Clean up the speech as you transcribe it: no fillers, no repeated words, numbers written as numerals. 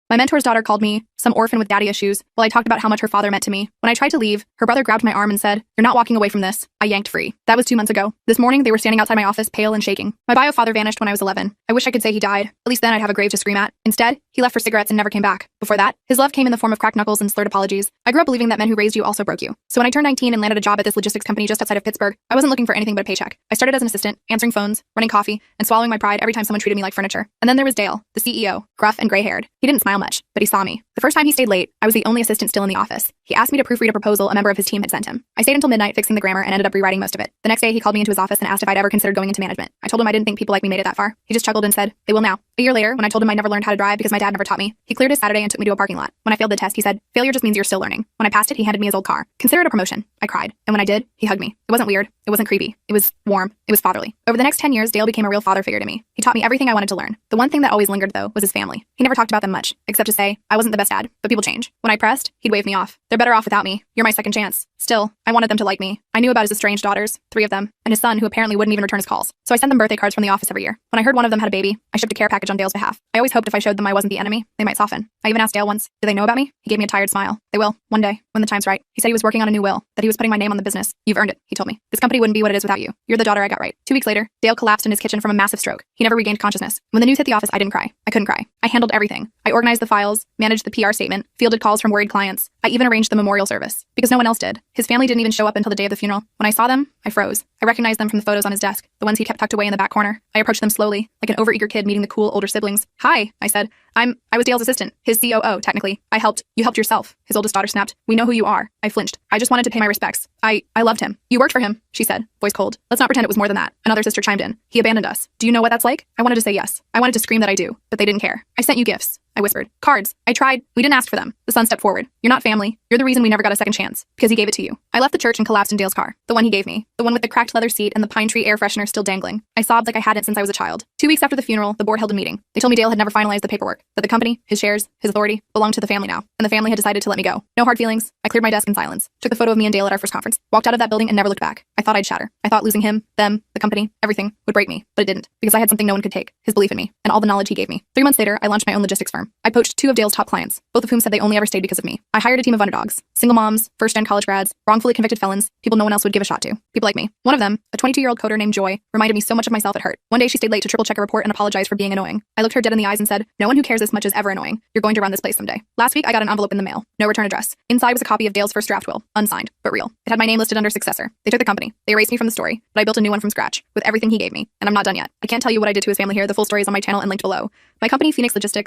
My mentor's daughter called me some orphan with daddy issues while I talked about how much her father meant to me. When I tried to leave, her brother grabbed my arm and said, "You're not walking away from this." I yanked free. That was 2 months ago. This morning, they were standing outside my office, pale and shaking. My bio father vanished when I was 11. I wish I could say he died. At least then I'd have a grave to scream at. Instead, he left for cigarettes and never came back. Before that, his love came in the form of cracked knuckles and slurred apologies. I grew up believing that men who raised you also broke you. So when I turned 19 and landed a job at this logistics company just outside of Pittsburgh, I wasn't looking for anything but a paycheck. I started as an assistant, answering phones, running coffee, and swallowing my pride every time someone treated me like furniture. And then there was Dale, the CEO, gruff and gray-haired. He didn't smile much, but he saw me. The first time he stayed late, I was the only assistant still in the office. He asked me to proofread a proposal a member of his team had sent him. I stayed until midnight fixing the grammar and ended up rewriting most of it. The next day, he called me into his office and asked if I'd ever considered going into management. I told him I didn't think people like me made it that far. He just chuckled and said, "They will now." A year later, when I told him I never learned how to drive because my dad never taught me, he cleared his Saturday and took me to a parking lot. When I failed the test, he said, "Failure just means you're still learning." When I passed it, he handed me his old car. "Consider it a promotion." I cried. And when I did, he hugged me. It wasn't weird. It wasn't creepy. It was warm. It was fatherly. Over the next 10 years, Dale became a real father figure to me. He taught me everything I wanted to learn. The one thing that always lingered, though, was his family. He never talked about them much, except to say, I wasn't the best dad, but people change. When I pressed, he'd wave me off. "They're better off without me. You're my second chance." Still, I wanted them to like me. I knew about his estranged daughters, 3 of them, and his son who apparently wouldn't even return his calls. So I sent them birthday cards from the office every year. When I heard one of them had a baby, I shipped a care package on Dale's behalf. I always hoped if I showed them I wasn't the enemy, they might soften. I even asked Dale once, "Do they know about me?" He gave me a tired smile. "They will, one day, when the time's right." He said he was working on a new will, that he was putting my name on the business. "You've earned it," he told me. "This company wouldn't be what it is without you. You're the daughter I got right." 2 weeks later, Dale collapsed in his kitchen from a massive stroke. He never regained consciousness. When the news hit the office, I didn't cry. I couldn't cry. I handled everything. I organized the files, managed the PR statement, fielded calls from worried clients. I even arranged the memorial service, because no one else did. His family didn't even show up until the day of the funeral. When I saw them, I froze. I recognized them from the photos on his desk, the ones he kept tucked away in the back corner. I approached them slowly, like an overeager kid meeting the cool older siblings. "Hi," I said. I was Dale's assistant, his COO, technically. You helped yourself," his oldest daughter snapped. "We know who you are." I flinched. I just wanted to pay my respects. I loved him. "You worked for him," she said, voice cold. "Let's not pretend it was more than that." Another sister chimed in. "He abandoned us. Do you know what that's like?" I wanted to say yes. I wanted to scream that I do, but they didn't care. "I sent you gifts," I whispered. "Cards. I tried. We didn't ask for them." The son stepped forward. "You're not family. You're the reason we never got a second chance, because he gave it to you." I left the church and collapsed in Dale's car, the one he gave me, the one with the cracked leather seat and the pine tree air freshener still dangling. I sobbed like I hadn't since I was a child. 2 weeks after the funeral, the board held a meeting. They told me Dale had never finalized the paperwork, that the company, his shares, his authority, belonged to the family now, and the family had decided to let me go. No hard feelings. I cleared my desk in silence, took the photo of me and Dale at our first conference, walked out of that building and never looked back. I thought I'd shatter. I thought losing him, them, the company, everything would break me, but it didn't, because I had something no one could take, his belief in me, and all the knowledge he gave me. 3 months later, I launched my own logistics firm. I poached 2 of Dale's top clients, both of whom said they only ever stayed because of me. I hired a team of underdogs, single moms, first-gen college grads, wrongfully convicted felons, people no one else would give a shot to. People like me. One of them, a 22-year-old coder named Joy, reminded me so much of myself it hurt. One day she stayed late to triple-check a report and apologized for being annoying. I looked her dead in the eyes and said, "No one who cares this much is ever annoying. You're going to run this place someday." Last week, I got an envelope in the mail. No return address. Inside was a copy of Dale's first draft will, unsigned, but real. It had my name listed under successor. They took the company. They erased me from the story, but I built a new one from scratch, with everything he gave me. And I'm not done yet. I can't tell you what I did to his family here. The full story is on my channel and linked below. My company, Phoenix Logistics,